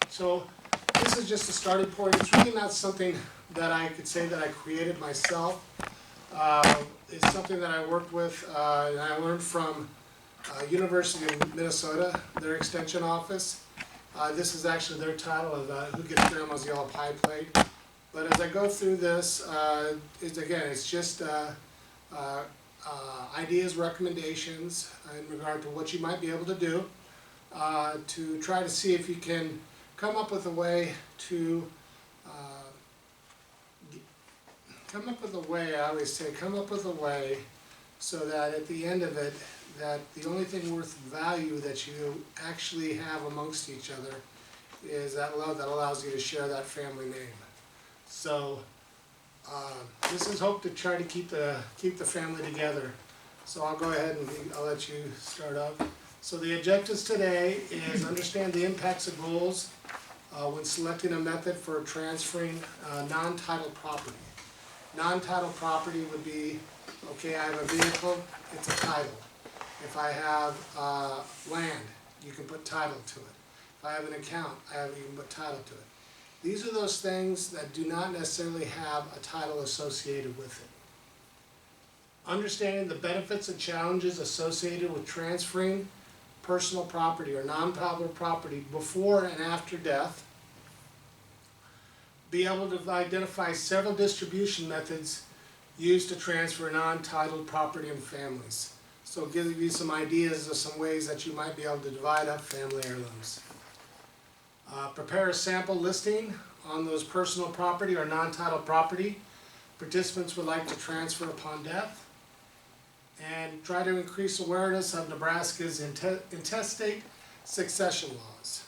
So this is just a starting point. It's really not something that I could say that I created myself. It's something that I worked with and I learned from University of Minnesota, their extension office. This is actually their title of Who Gets Grandma's Yellow Pie Plate. But as I go through this, it's just ideas, recommendations in regard to what you might be able to do to try to see if you can come up with a way to come up with a way so that at the end of it, that the only thing worth value that you actually have amongst each other is that love that allows you to share that family name. So this is hope to try to keep the family together. So I'll go ahead and I'll let you start up. So the objectives today is understand the impacts of goals when selecting a method for transferring non-titled property. Non-titled property would be, okay, I have a vehicle, it's a title. If I have land, you can put title to it. If I have an account, you can put title to it. These are those things that do not necessarily have a title associated with it. Understanding the benefits and challenges associated with transferring personal property or non-titled property before and after death. Be able to identify several distribution methods used to transfer non-titled property in families. So give you some ideas of some ways that you might be able to divide up family heirlooms. Prepare a sample listing on those personal property or non-titled property participants would like to transfer upon death. And try to increase awareness of Nebraska's intestate succession laws.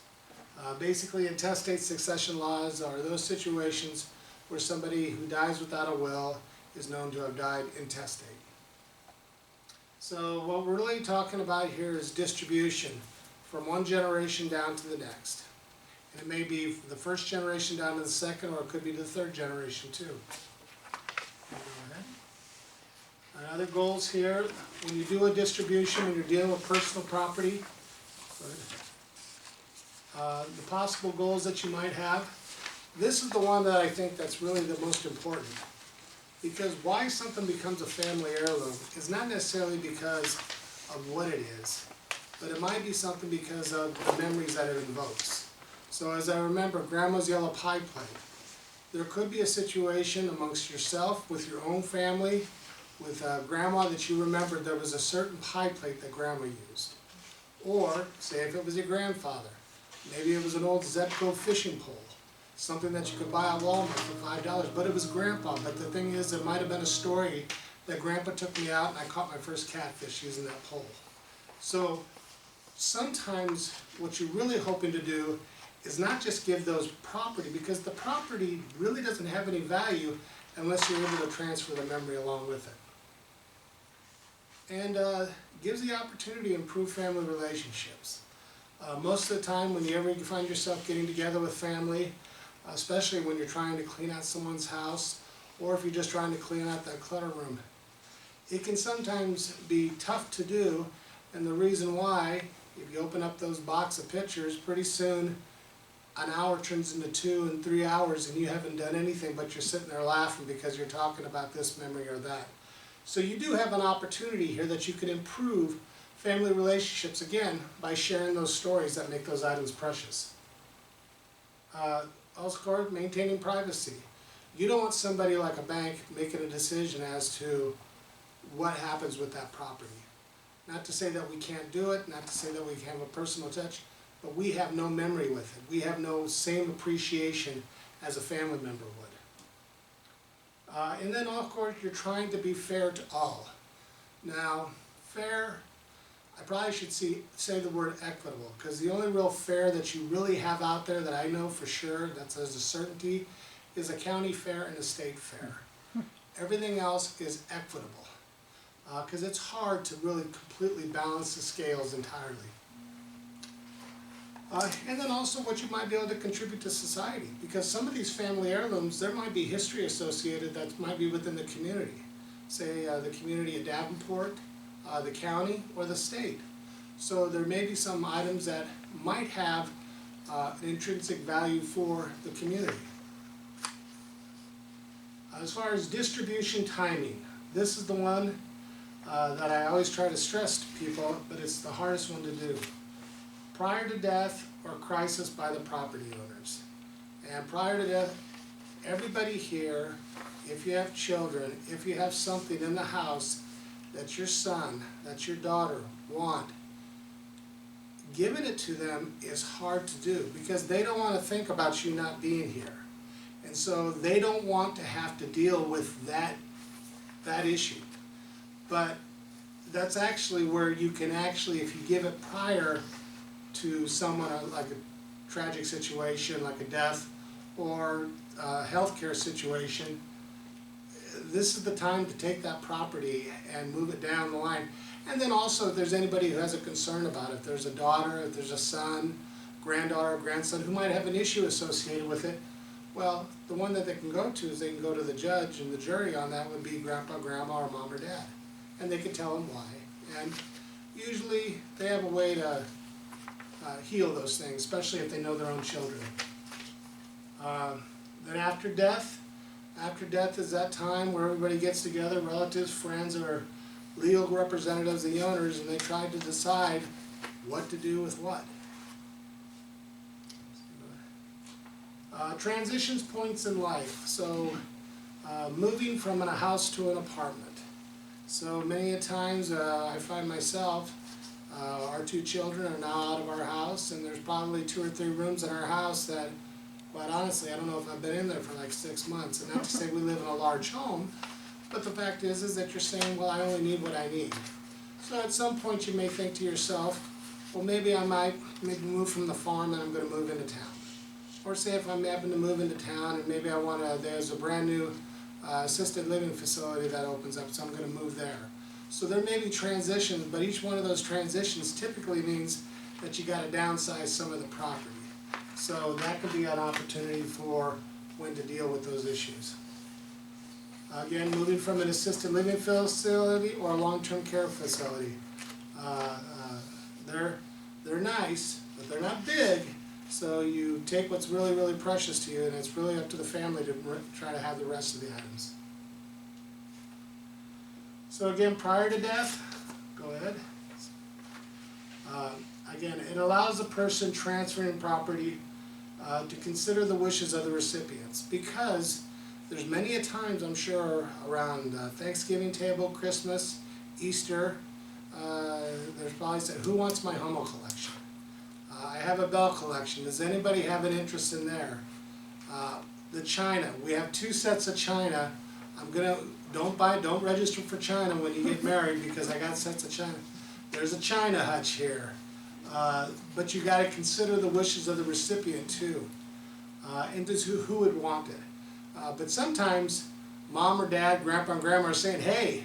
Basically, intestate succession laws are those situations where somebody who dies without a will is known to have died intestate. So what we're really talking about here is distribution from one generation down to the next. And it may be the first generation down to the second, or it could be the third generation too. Other goals here, when you do a distribution, when you're dealing with personal property, the possible goals that you might have, this is the one that I think that's really the most important. Because why something becomes a family heirloom is not necessarily because of what it is, but it might be something because of the memories that it invokes. So as I remember, Grandma's yellow pie plate, there could be a situation amongst yourself, with your own family, with Grandma that you remembered there was a certain pie plate that Grandma used. Or, say if it was your grandfather, maybe it was an old Zebco fishing pole, something that you could buy at Walmart for $5, but it was Grandpa. But the thing is, it might have been a story that Grandpa took me out and I caught my first catfish using that pole. So sometimes what you're really hoping to do is not just give those property, because the property really doesn't have any value unless you're able to transfer the memory along with it. And gives the opportunity to improve family relationships. Most of the time, whenever you find yourself getting together with family, especially when you're trying to clean out someone's house, or if you're just trying to clean out that clutter room, it can sometimes be tough to do. And the reason why, if you open up those box of pictures, pretty soon an hour turns into 2 and 3 hours and you haven't done anything, but you're sitting there laughing because you're talking about this memory or that. So you do have an opportunity here that you can improve family relationships, again, by sharing those stories that make those items precious. Also, maintaining privacy. You don't want somebody like a bank making a decision as to what happens with that property. Not to say that we can't do it, not to say that we have a personal touch, but we have no memory with it. We have no same appreciation as a family member would. And then, of course, you're trying to be fair to all. Now, fair, I probably should say the word equitable, because the only real fair that you really have out there that I know for sure, that's as a certainty, is a county fair and a state fair. Everything else is equitable, because it's hard to really completely balance the scales entirely. And then also what you might be able to contribute to society, because some of these family heirlooms, there might be history associated that might be within the community. Say the community of Davenport, the county, or the state. So there may be some items that might have an intrinsic value for the community. As far as distribution timing, this is the one that I always try to stress to people, but it's the hardest one to do. Prior to death or crisis by the property owners. And prior to death, everybody here, if you have children, if you have something in the house that your son, that your daughter want, giving it to them is hard to do because they don't want to think about you not being here. And so they don't want to have to deal with that issue. But that's actually where you can actually, if you give it prior to someone like a tragic situation, like a death or a healthcare situation, this is the time to take that property and move it down the line. And then also, if there's anybody who has a concern about it, if there's a daughter, if there's a son, granddaughter, grandson who might have an issue associated with it, well, the one that they can go to is they can go to the judge, and the jury on that would be grandpa, grandma, or mom or dad. And they can tell them why. And usually they have a way to heal those things, especially if they know their own children. Then after death is that time where everybody gets together, relatives, friends, or legal representatives of the owners, and they try to decide what to do with what. Transitions points in life. So moving from a house to an apartment. So many a times I find myself, our two children are now out of our house, and there's probably 2 or 3 rooms in our house that, quite honestly, I don't know if I've been in there for like 6 months. And not to say we live in a large home, but the fact is that you're saying, well, I only need what I need. So at some point you may think to yourself, well, maybe I might move from the farm and I'm going to move into town. Or say if I'm happen to move into town and maybe there's a brand new assisted living facility that opens up, so I'm going to move there. So there may be transitions, but each one of those transitions typically means that you got to downsize some of the property. So that could be an opportunity for when to deal with those issues. Again, moving from an assisted living facility or a long-term care facility. They're nice, but they're not big. So you take what's really, really precious to you, and it's really up to the family to try to have the rest of the items. So again, prior to death, go ahead. Again, it allows the person transferring property to consider the wishes of the recipients, because there's many a times, I'm sure, around Thanksgiving table, Christmas, Easter, there's probably said, who wants my Hummel collection? I have a Bell collection. Does anybody have an interest in there? The china. We have 2 sets of china. Don't register for china when you get married, because I got sets of china. There's a china hutch here. But you got to consider the wishes of the recipient too, and just who would want it. But sometimes mom or dad, grandpa and grandma are saying, hey,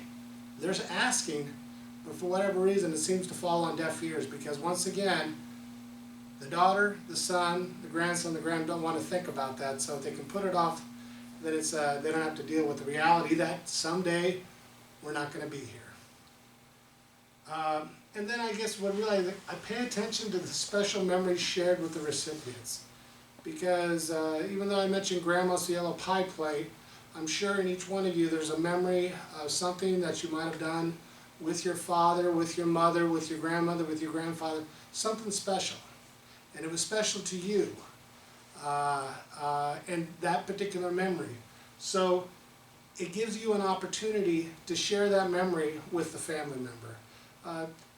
they're asking, but for whatever reason it seems to fall on deaf ears, because once again, the daughter, the son, the grandson, the grand don't want to think about that, so if they can put it off, then it's they don't have to deal with the reality that someday we're not going to be here. And then I guess what really, I pay attention to the special memories shared with the recipients. Because even though I mentioned Grandma's yellow pie plate, I'm sure in each one of you there's a memory of something that you might have done with your father, with your mother, with your grandmother, with your grandfather, something special. And it was special to you, and that particular memory. So it gives you an opportunity to share that memory with the family member.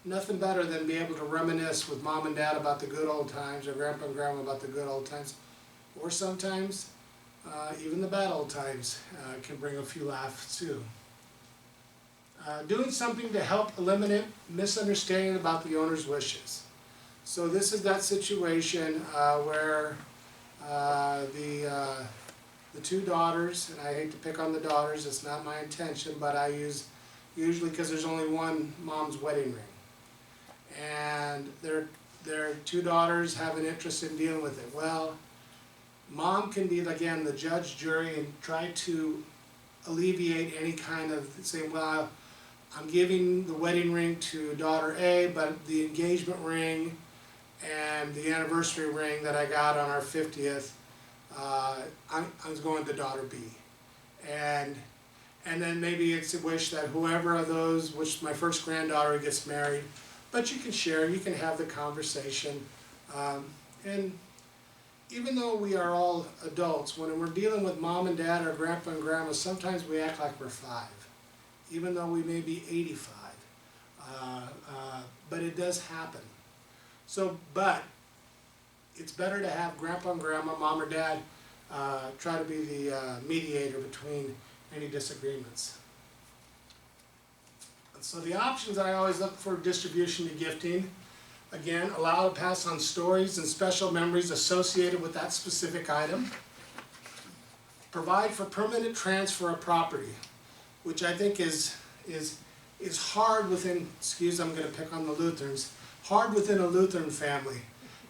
Nothing better than be able to reminisce with mom and dad about the good old times, or grandpa and grandma about the good old times, or sometimes even the bad old times can bring a few laughs too. Doing something to help eliminate misunderstanding about the owner's wishes. So this is that situation where the 2 daughters, and I hate to pick on the daughters, it's not my intention, but I use usually because there's only one mom's wedding ring. And their 2 daughters have an interest in dealing with it. Well, mom can be, again, the judge, jury, and try to alleviate any kind of saying, well, I'm giving the wedding ring to daughter A, but the engagement ring and the anniversary ring that I got on our 50th, I was going to daughter B. And then maybe it's a wish that whoever of those, which my first granddaughter gets married, but you can share, you can have the conversation. And even though we are all adults, when we're dealing with mom and dad or grandpa and grandma, sometimes we act like we're 5, even though we may be 85. But it does happen. So, but it's better to have grandpa and grandma, mom or dad, try to be the mediator between any disagreements. So the options I always look for distribution to gifting, again, allow to pass on stories and special memories associated with that specific item. Provide for permanent transfer of property, which I think is hard within, I'm going to pick on the Lutherans, hard within a Lutheran family.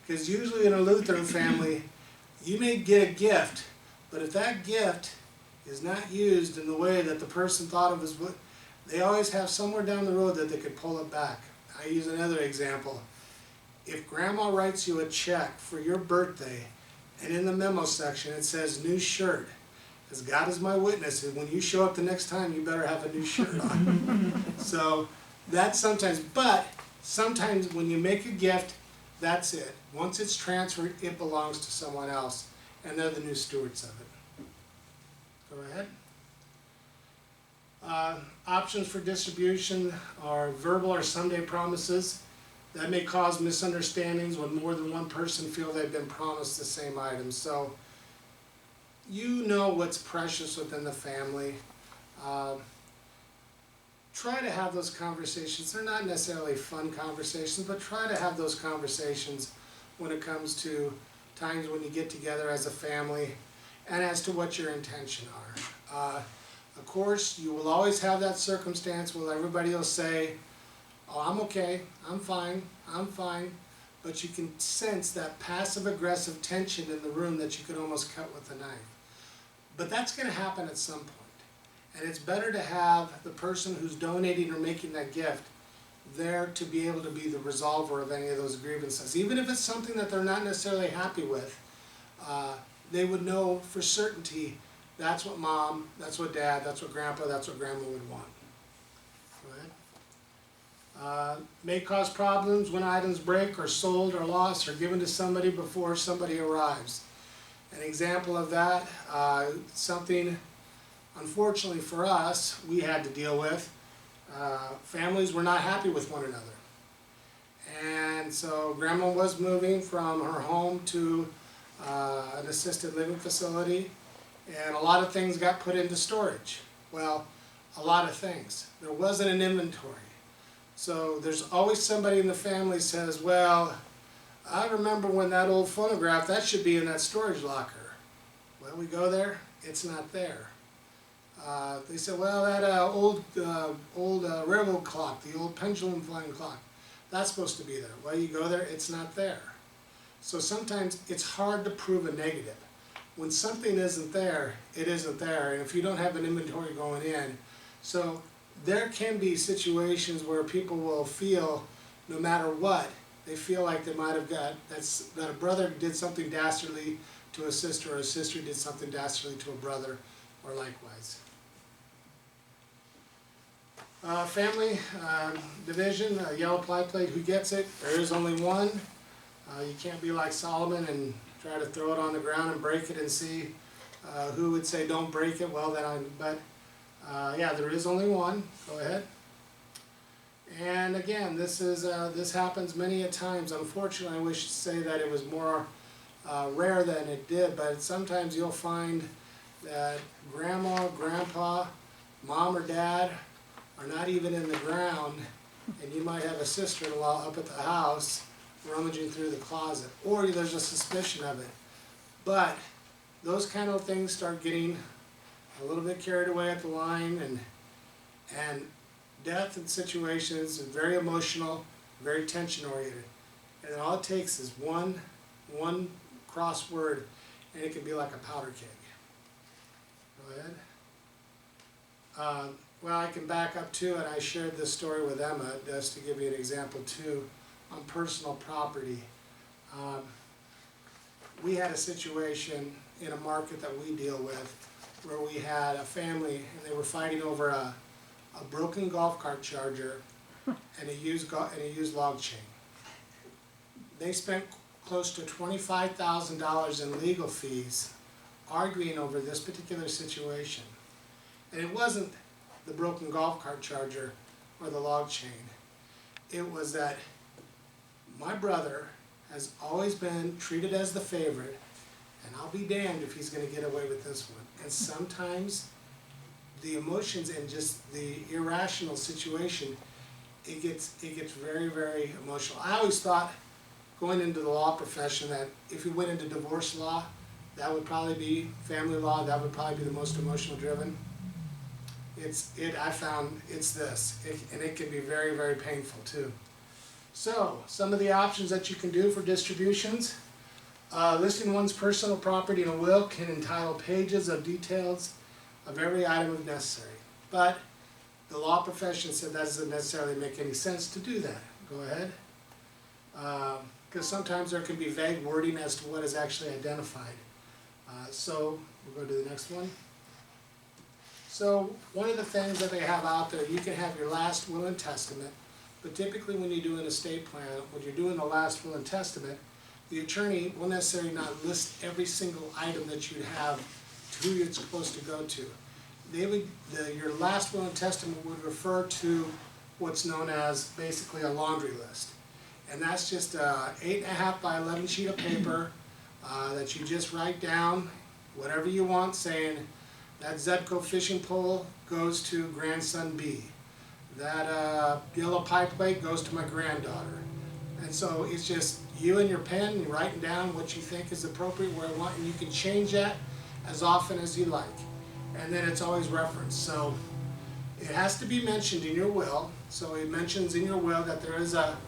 Because usually in a Lutheran family, you may get a gift, but if that gift is not used in the way that the person thought of as what, they always have somewhere down the road that they could pull it back. I use another example. If grandma writes you a check for your birthday, and in the memo section it says new shirt, as God is my witness, and when you show up the next time, you better have a new shirt on. So that's sometimes, but sometimes when you make a gift, that's it. Once it's transferred, it belongs to someone else, and they're the new stewards of it. Go ahead. Options for distribution are verbal or Sunday promises. That may cause misunderstandings when more than one person feel they've been promised the same item. So you know what's precious within the family. Try to have those conversations. They're not necessarily fun conversations, but try to have those conversations when it comes to times when you get together as a family and as to what your intention are. Of course, you will always have that circumstance where everybody will say, oh, I'm okay, I'm fine, but you can sense that passive-aggressive tension in the room that you can almost cut with a knife. But that's going to happen at some point. And it's better to have the person who's donating or making that gift there to be able to be the resolver of any of those grievances. Even if it's something that they're not necessarily happy with, they would know for certainty that's what mom, that's what dad, that's what grandpa, that's what grandma would want. Go ahead. May cause problems when items break or sold or lost or given to somebody before somebody arrives. An example of that, something unfortunately for us we had to deal with, families were not happy with one another. And so grandma was moving from her home to an assisted living facility, and a lot of things got put into storage. Well, a lot of things. There wasn't an inventory. So there's always somebody in the family says, well, I remember when that old phonograph, that should be in that storage locker. Well, we go there, it's not there. They said, well, that old railroad clock, the old pendulum flying clock, that's supposed to be there. Well, you go there, it's not there. So sometimes it's hard to prove a negative. When something isn't there, it isn't there, and if you don't have an inventory going in. So there can be situations where people will feel, no matter what, they feel like they might have got, that a brother did something dastardly to a sister, or a sister did something dastardly to a brother, or likewise. Family division, yellow ply plate, who gets it? There is only one. You can't be like Solomon and try to throw it on the ground and break it and see who would say don't break it. Well, yeah, there is only one. Go ahead. And again, this happens many a times. Unfortunately, I wish to say that it was more rare than it did, but sometimes you'll find that grandma, grandpa, mom or dad are not even in the ground, and you might have a sister-in-law up at the house rummaging through the closet, or there's a suspicion of it. But those kind of things start getting a little bit carried away at the line, and death in situations is very emotional, very tension-oriented. And all it takes is one crossword, and it can be like a powder keg. Go ahead. Well, I can back up too, and I shared this story with Emma just to give you an example too, on personal property. We had a situation in a market that we deal with where we had a family and they were fighting over a broken golf cart charger and a used log chain. They spent close to $25,000 in legal fees arguing over this particular situation. And it wasn't the broken golf cart charger or the log chain. It was that my brother has always been treated as the favorite, and I'll be damned if he's going to get away with this one. And sometimes the emotions and just the irrational situation, it gets very, very emotional. I always thought, going into the law profession, that if you went into divorce law, that would probably be family law, that would probably be the most emotional driven. I found it's this, and it can be very, very painful too. So, some of the options that you can do for distributions. Listing one's personal property in a will can entitle pages of details of every item if necessary. But the law profession said that doesn't necessarily make any sense to do that. Go ahead. Because sometimes there can be vague wording as to what is actually identified. So, we'll go to the next one. So, one of the things that they have out there, you can have your last will and testament. But typically when you do an estate plan, when you're doing the last will and testament, the attorney will necessarily not list every single item that you have to who it's supposed to go to. Your last will and testament would refer to what's known as basically a laundry list. And that's just a 8.5 by 11 sheet of paper that you just write down whatever you want, saying that Zebco fishing pole goes to grandson B. That yellow pipe plate goes to my granddaughter. And so it's just you and your pen, and writing down what you think is appropriate, where I want, and you can change that as often as you like. And then it's always referenced. So it has to be mentioned in your will. So it mentions in your will that there is a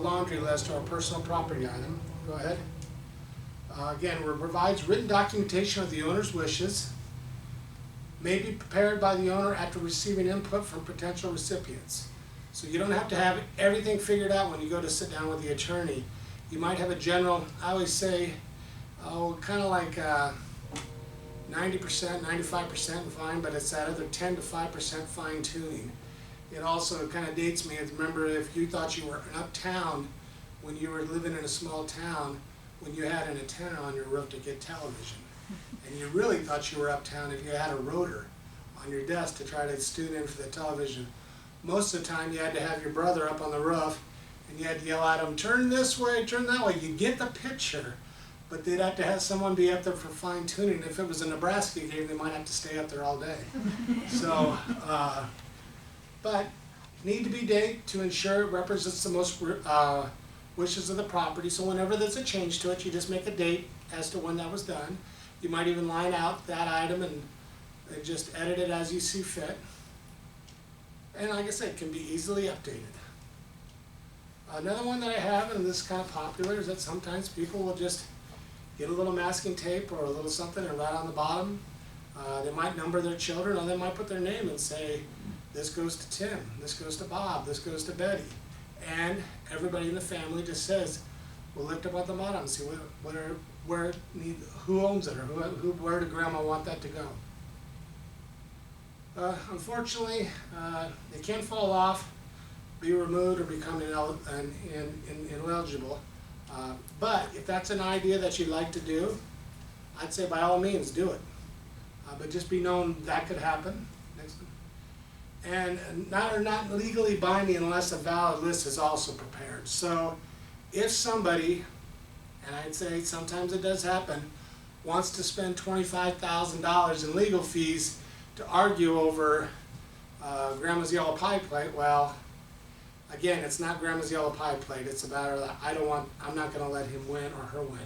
laundry list or a personal property item. Go ahead. Again, it provides written documentation of the owner's wishes. May be prepared by the owner after receiving input from potential recipients. So you don't have to have everything figured out when you go to sit down with the attorney. You might have a general, I always say, kind of like 90%, 95% fine, but it's that other 10 to 5% fine tuning. It also kind of dates me. Remember, if you thought you were uptown when you were living in a small town, when you had an antenna on your roof to get television. And you really thought you were uptown if you had a rotor on your desk to try to tune in for the television. Most of the time you had to have your brother up on the roof and you had to yell at him, turn this way, turn that way. You get the picture, but they'd have to have someone be up there for fine tuning. If it was a Nebraska game, they might have to stay up there all day. So, but need to be date to ensure it represents the most wishes of the property. So whenever there's a change to it, you just make a date as to when that was done. You might even line out that item and just edit it as you see fit. And like I said, it can be easily updated. Another one that I have, and this is kind of popular, is that sometimes people will just get a little masking tape or a little something and write on the bottom. They might number their children, or they might put their name and say, this goes to Tim, this goes to Bob, this goes to Betty. And everybody in the family just says, we'll lift up at the bottom and see who owns it, or where did Grandma want that to go. Unfortunately, they can fall off, be removed, or become ineligible. But if that's an idea that you'd like to do, I'd say by all means do it. But just be known that could happen. Next one. And not legally binding unless a valid list is also prepared. So if somebody, and I'd say sometimes it does happen, wants to spend $25,000 in legal fees to argue over Grandma's yellow pie plate, well, again, it's not Grandma's yellow pie plate. It's about I'm not going to let him win or her win.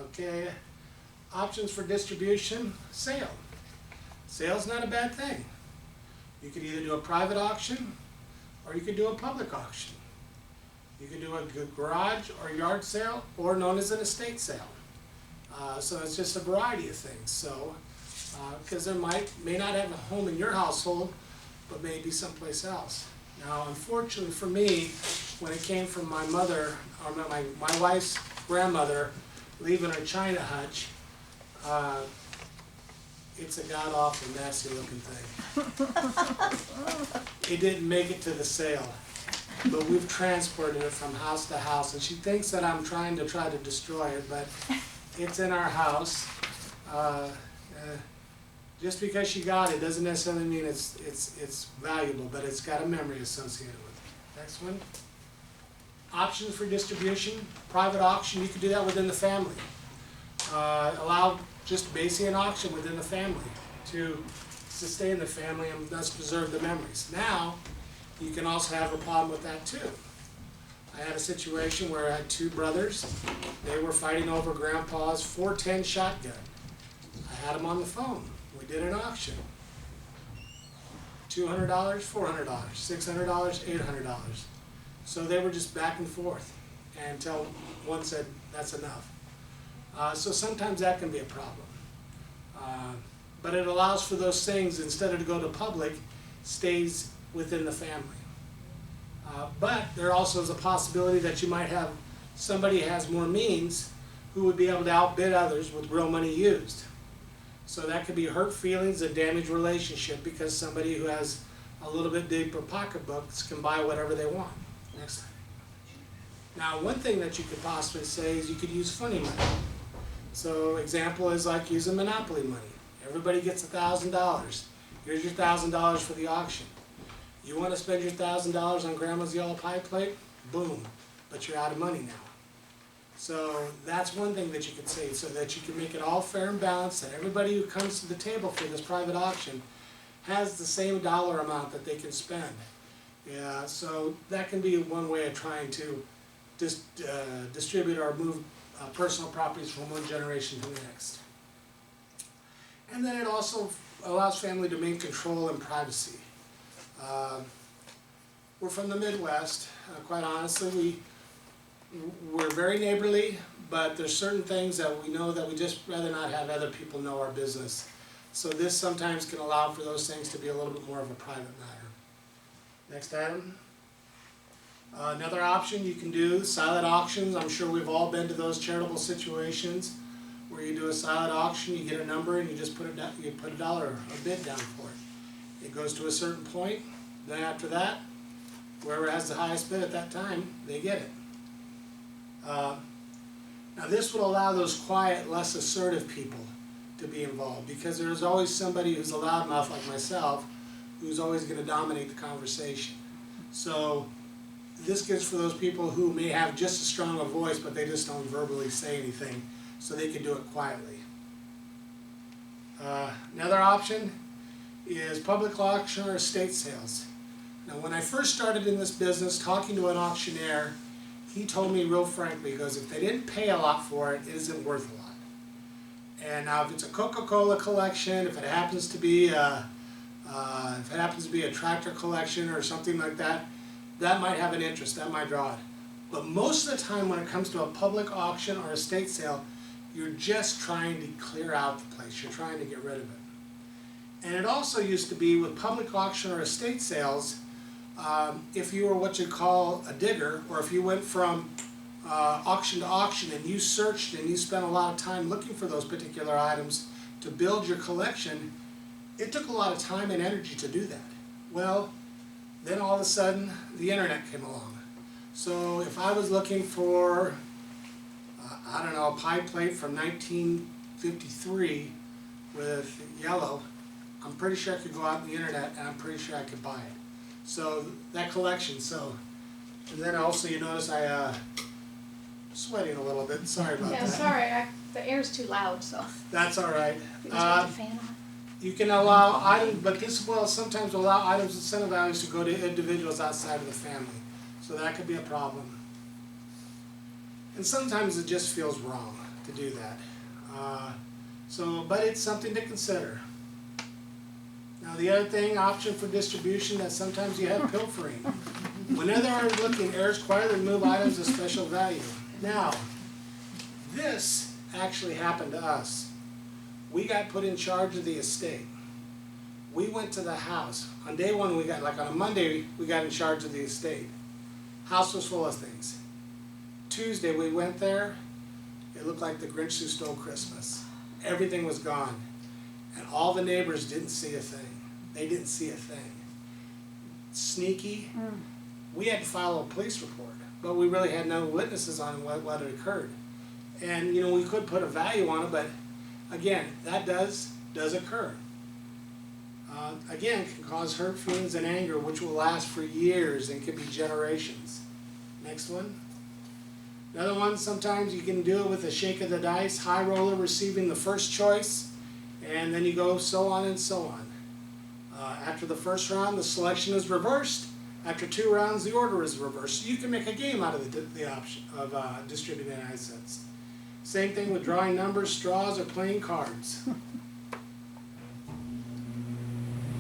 Okay, options for distribution, sale. Sale's not a bad thing. You could either do a private auction or you could do a public auction. You could do a garage or yard sale, or known as an estate sale. So it's just a variety of things. So, because there may not have a home in your household, but maybe someplace else. Now, unfortunately for me, when it came from my mother, or my wife's grandmother, leaving her china hutch, it's a god-awful, nasty-looking thing. It didn't make it to the sale, but we've transported it from house to house, and she thinks that I'm trying to destroy it, but it's in our house. Just because she got it doesn't necessarily mean it's valuable, but it's got a memory associated with it. Next one. Options for distribution, private auction, you could do that within the family. Allow just basically an auction within the family to sustain the family and thus preserve the memories. Now, you can also have a problem with that too. I had a situation where I had two brothers. They were fighting over Grandpa's .410 shotgun. I had them on the phone. We did an auction. $200, $400, $600, $800. So they were just back and forth until one said, that's enough. So sometimes that can be a problem. But it allows for those things, instead of to go to public, stays within the family. But there also is a possibility that you might have somebody who has more means who would be able to outbid others with real money used. So that could be hurt feelings and damaged relationship because somebody who has a little bit deeper pocketbooks can buy whatever they want. Next time. Now, one thing that you could possibly say is you could use funny money. So example is like using Monopoly money. Everybody gets $1,000. Here's your $1,000 for the auction. You want to spend your $1,000 on Grandma's yellow pie plate? Boom. But you're out of money now. So that's one thing that you could say, so that you can make it all fair and balanced, that everybody who comes to the table for this private auction has the same dollar amount that they can spend. Yeah, so that can be one way of trying to distribute or move personal properties from one generation to the next. And then it also allows family to maintain control and privacy. We're from the Midwest. Quite honestly, we're very neighborly, but there's certain things that we know that we just rather not have other people know our business. So this sometimes can allow for those things to be a little bit more of a private matter. Next item. Another option you can do, silent auctions. I'm sure we've all been to those charitable situations where you do a silent auction, you get a number, and you just put a dollar, a bid down for it. It goes to a certain point, then after that, whoever has the highest bid at that time, they get it. Now this would allow those quiet, less assertive people to be involved, because there's always somebody who's a loudmouth like myself who's always going to dominate the conversation. So this gives for those people who may have just as strong a voice, but they just don't verbally say anything, so they can do it quietly. Another option is public auction or estate sales. Now when I first started in this business, talking to an auctioneer, he told me real frankly, he goes, if they didn't pay a lot for it, it isn't worth a lot. And now if it's a Coca-Cola collection, if it happens to be a tractor collection or something like that, that might have an interest, that might draw it. But most of the time when it comes to a public auction or estate sale, you're just trying to clear out the place, you're trying to get rid of it. And it also used to be with public auction or estate sales, if you were what you call a digger, or if you went from auction to auction and you searched and you spent a lot of time looking for those particular items to build your collection, it took a lot of time and energy to do that. Well, then all of a sudden the internet came along. So if I was looking for, I don't know, a pie plate from 1953 with yellow, I'm pretty sure I could go out on the internet and I'm pretty sure I could buy it. So that collection, and then also you notice I sweating a little bit, sorry about that. Yeah, sorry, the air's too loud, so. That's all right. You just put the fan on. You can allow items, but this will sometimes allow items and sentimental values to go to individuals outside of the family. So that could be a problem. And sometimes it just feels wrong to do that. But it's something to consider. Now the other thing, option for distribution, that sometimes you have pilfering. Whenever they're looking, heirs quietly remove items of special value. Now, this actually happened to us. We got put in charge of the estate. We went to the house. On day one, we got, like on a Monday, we got in charge of the estate. House was full of things. Tuesday, we went there. It looked like the Grinch who stole Christmas. Everything was gone. And all the neighbors didn't see a thing. They didn't see a thing. Sneaky. We had to file a police report, but we really had no witnesses on what had occurred. And, you know, we could put a value on it, but again, that does occur. Again, can cause hurt feelings and anger, which will last for years and could be generations. Next one. Another one, sometimes you can do it with a shake of the dice, high roller receiving the first choice, and then you go so on and so on. After the first round, the selection is reversed. After 2 rounds, the order is reversed. So you can make a game out of the option of distributing assets. Same thing with drawing numbers, straws, or playing cards.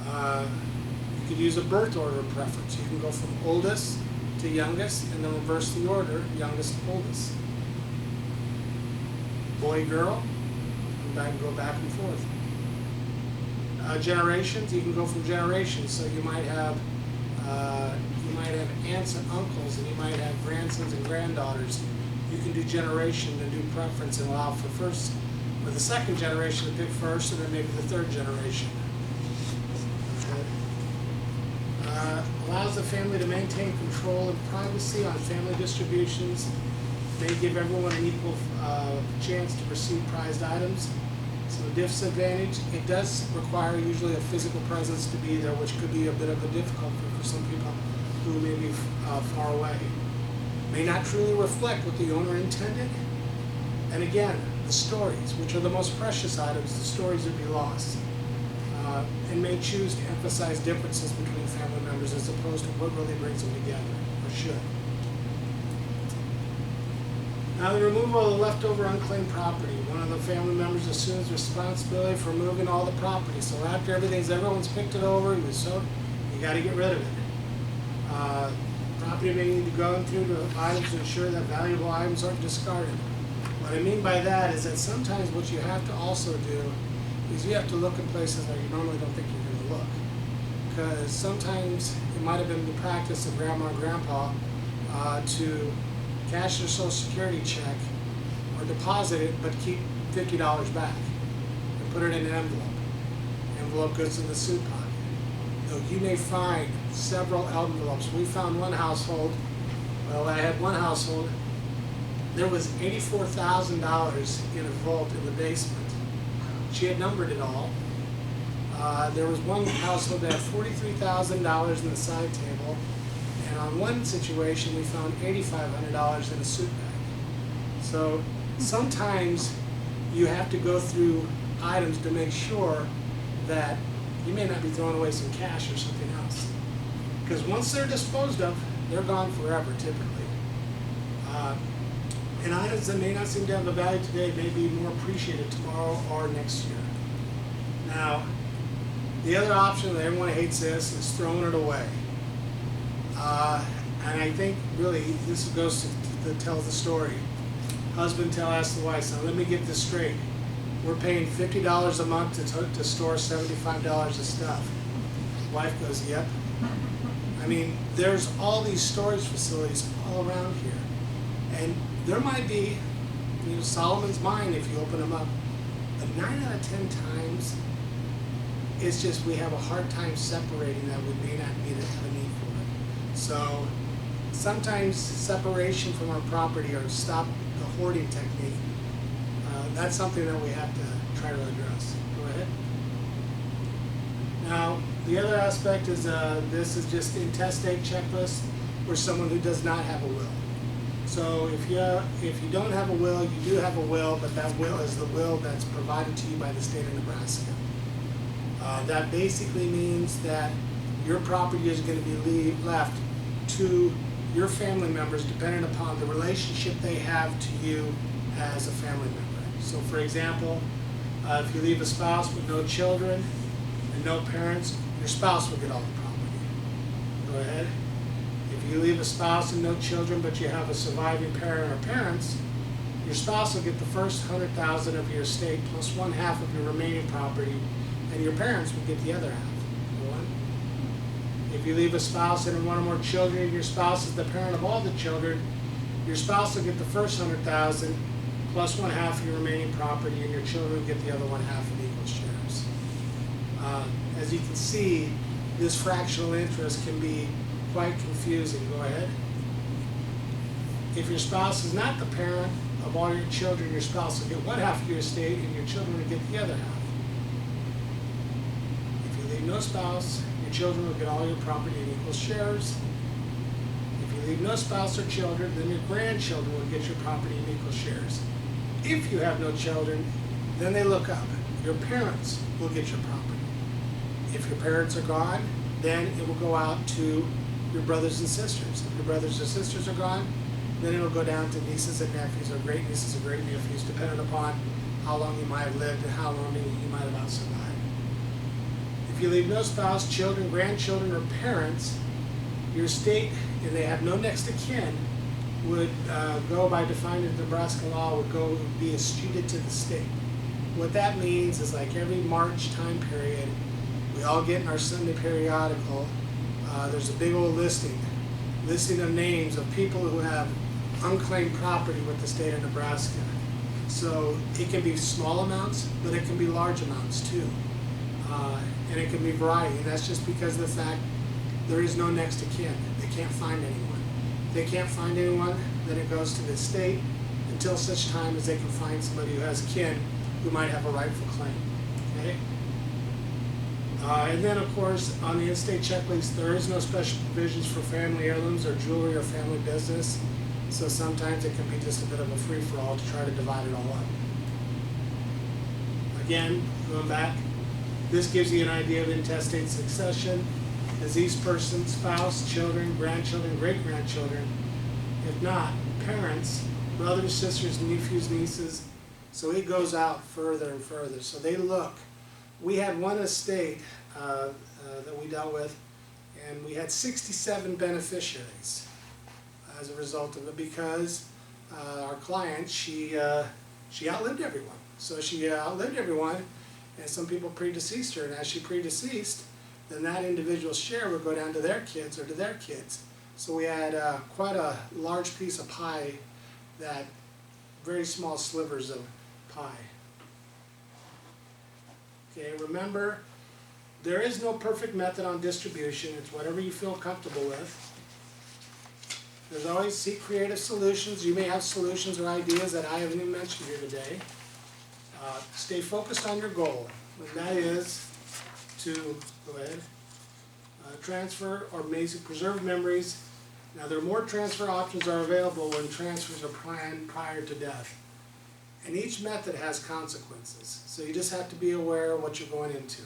You could use a birth order preference. You can go from oldest to youngest and then reverse the order, youngest to oldest. Boy, girl, and go back and forth. Generations, you can go from generations. So you might have aunts and uncles, and you might have grandsons and granddaughters. You can do generation and do preference and allow for first, or the second generation to pick first, and then maybe the third generation. Allows the family to maintain control and privacy on family distributions. May give everyone an equal chance to receive prized items. So disadvantage, it does require usually a physical presence to be there, which could be a bit of a difficulty for some people who may be far away. May not truly reflect what the owner intended. And again, the stories, which are the most precious items, the stories would be lost. And may choose to emphasize differences between family members as opposed to what really brings them together, or should. Now, the removal of the leftover unclaimed property. One of the family members assumes responsibility for moving all the property. So after everyone's picked it over, you got to get rid of it. Property may need to go through the items to ensure that valuable items aren't discarded. What I mean by that is that sometimes what you have to also do is you have to look in places where you normally don't think you're going to look. Because sometimes it might have been the practice of grandma and grandpa to cash their Social Security check or deposit it, but keep $50 back and put it in an envelope. Envelope goes in the suit pocket. Though you may find several envelopes. We found one household, I had one household, there was $84,000 in a vault in the basement. She had numbered it all. There was one household that had $43,000 in the side table, and on one situation we found $8,500 in a suit bag. So sometimes you have to go through items to make sure that you may not be throwing away some cash or something else. Because once they're disposed of, they're gone forever typically. And items that may not seem to have a value today may be more appreciated tomorrow or next year. Now, the other option that everyone hates this is throwing it away. And I think really this goes to tell the story. Husband asks the wife, so let me get this straight. We're paying $50 a month to store $75 of stuff. Wife goes, yep. I mean, there's all these storage facilities all around here. And there might be, Solomon's mine if you open them up. But 9 out of 10 times, it's just we have a hard time separating that we may not have a need for it. So sometimes separation from our property or stop the hoarding technique, that's something that we have to try to address. Go ahead. Now, the other aspect is this is just intestate checklist for someone who does not have a will. So if you don't have a will, you do have a will, but that will is the will that's provided to you by the state of Nebraska. That basically means that your property is going to be left to your family members depending upon the relationship they have to you as a family member. So for example, if you leave a spouse with no children and no parents, your spouse will get all the property. Go ahead. If you leave a spouse and no children, but you have a surviving parent or parents, your spouse will get the first $100,000 of your estate plus 1/2 of your remaining property, and your parents will get the other half. If you leave a spouse and one or more children, and your spouse is the parent of all the children, your spouse will get the first $100,000 plus 1/2 of your remaining property, and your children will get the other 1/2 in equal shares. As you can see, this fractional interest can be quite confusing. Go ahead. If your spouse is not the parent of all your children, your spouse will get 1/2 of your estate, and your children will get the other half. If you leave no spouse, your children will get all your property in equal shares. If you leave no spouse or children, then your grandchildren will get your property in equal shares. If you have no children, then they look up. Your parents will get your property. If your parents are gone, then it will go out to your brothers and sisters. If your brothers or sisters are gone, then it'll go down to nieces and nephews, or great nieces and great nephews, depending upon how long you might have lived and how long you might have survived. If you leave no spouse, children, grandchildren, or parents, your estate, and they have no next of kin, would go by defined in Nebraska law, would be escheated to the state. What that means is, like every March time period, we all get in our Sunday periodical, there's a big old listing of names of people who have unclaimed property with the state of Nebraska. So it can be small amounts, but it can be large amounts too. And it can be variety, and that's just because of the fact there is no next of kin. They can't find anyone. If they can't find anyone, then it goes to the state until such time as they can find somebody who has kin who might have a rightful claim. Okay? And then, of course, on the in-state checklist, there is no special provisions for family heirlooms or jewelry or family business. So sometimes it can be just a bit of a free-for-all to try to divide it all up. Again, going back, this gives you an idea of intestate succession. Deceased person, spouse, children, grandchildren, great-grandchildren. If not, parents, brothers, sisters, nephews, nieces. So it goes out further and further. So they look. We had one estate that we dealt with, and we had 67 beneficiaries as a result of it, because our client, she outlived everyone. So she outlived everyone, and some people predeceased her, and as she predeceased, then that individual's share would go down to their kids or to their kids. So we had quite a large piece of pie, that very small slivers of pie. Okay, remember, there is no perfect method on distribution. It's whatever you feel comfortable with. There's always seek creative solutions. You may have solutions or ideas that I haven't even mentioned here today. Stay focused on your goal, and that is to, go ahead, transfer or preserve memories. Now, there are more transfer options are available when transfers are planned prior to death. And each method has consequences, so you just have to be aware of what you're going into.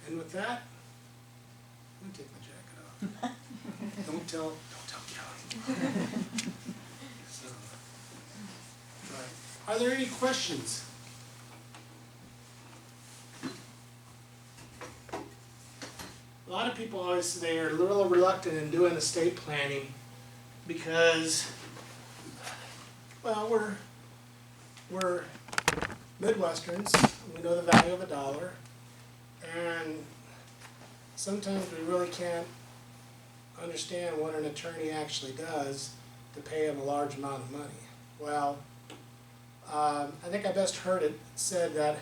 And with that, let me take my jacket off. Don't tell Kelly. So, all right. Are there any questions? A lot of people always say they're a little reluctant in doing estate planning because, well, we're Midwesterns. We know the value of a dollar, and sometimes we really can't understand what an attorney actually does to pay him a large amount of money. Well, I think I best heard it said that,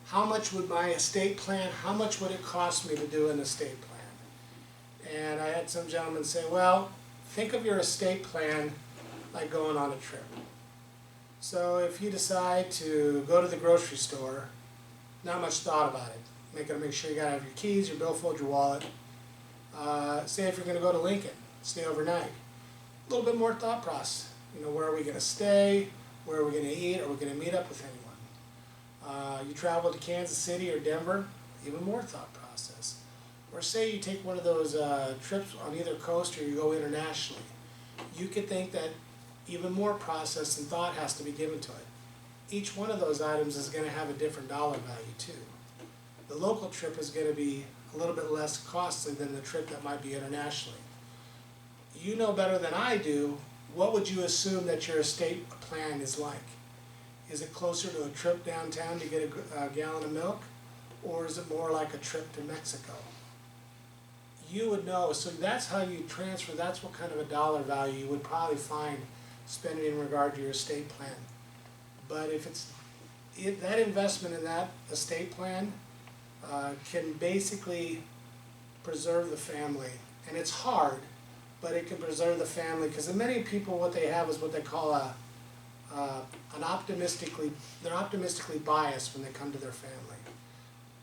how much would my estate plan, how much would it cost me to do an estate plan? And I had some gentlemen say, well, think of your estate plan like going on a trip. So if you decide to go to the grocery store, not much thought about it. Make sure you gotta have your keys, your billfold, your wallet. Say if you're gonna go to Lincoln, stay overnight. A little bit more thought process. You know, where are we gonna stay? Where are we gonna eat? Are we gonna meet up with anyone? You travel to Kansas City or Denver, even more thought process. Or say you take one of those trips on either coast, or you go internationally. You could think that even more process and thought has to be given to it. Each one of those items is going to have a different dollar value too. The local trip is going to be a little bit less costly than the trip that might be internationally. You know better than I do, what would you assume that your estate plan is like? Is it closer to a trip downtown to get a gallon of milk? Or is it more like a trip to Mexico? you would know, so that's how you transfer, that's what kind of a dollar value you would probably find spending in regard to your estate plan. But if that investment in that estate plan can basically preserve the family. And it's hard, but it can preserve the family, because many people, what they have is what they call they're optimistically biased when they come to their family.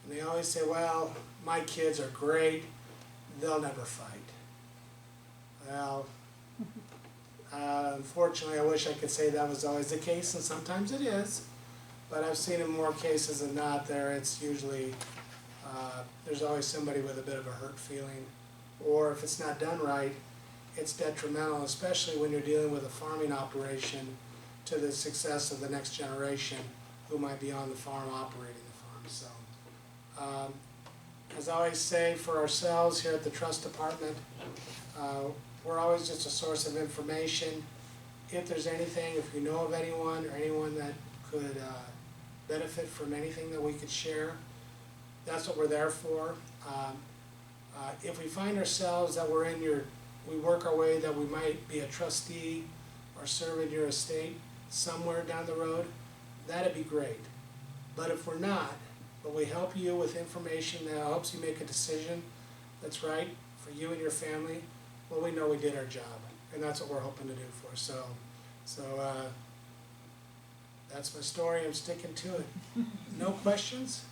And they always say, well, my kids are great, they'll never fight. Well, unfortunately, I wish I could say that was always the case, and sometimes it is. But I've seen in more cases than not there, it's usually, there's always somebody with a bit of a hurt feeling. Or if it's not done right, it's detrimental, especially when you're dealing with a farming operation, to the success of the next generation who might be on the farm operating the farm. So, as I always say for ourselves here at the Trust Department, we're always just a source of information. If there's anything, if you know of anyone or anyone that could benefit from anything that we could share, that's what we're there for. If we find ourselves that we work our way that we might be a trustee or serve in your estate somewhere down the road, that'd be great. But if we're not, but we help you with information that helps you make a decision that's right for you and your family, well, we know we did our job, and that's what we're hoping to do for. So that's my story. I'm sticking to it. No questions?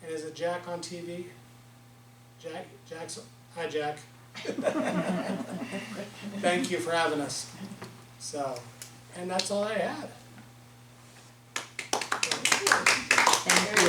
And is it Jack on TV? Jack's. Hi, Jack. Thank you for having us. So, and that's all I had. Thank you.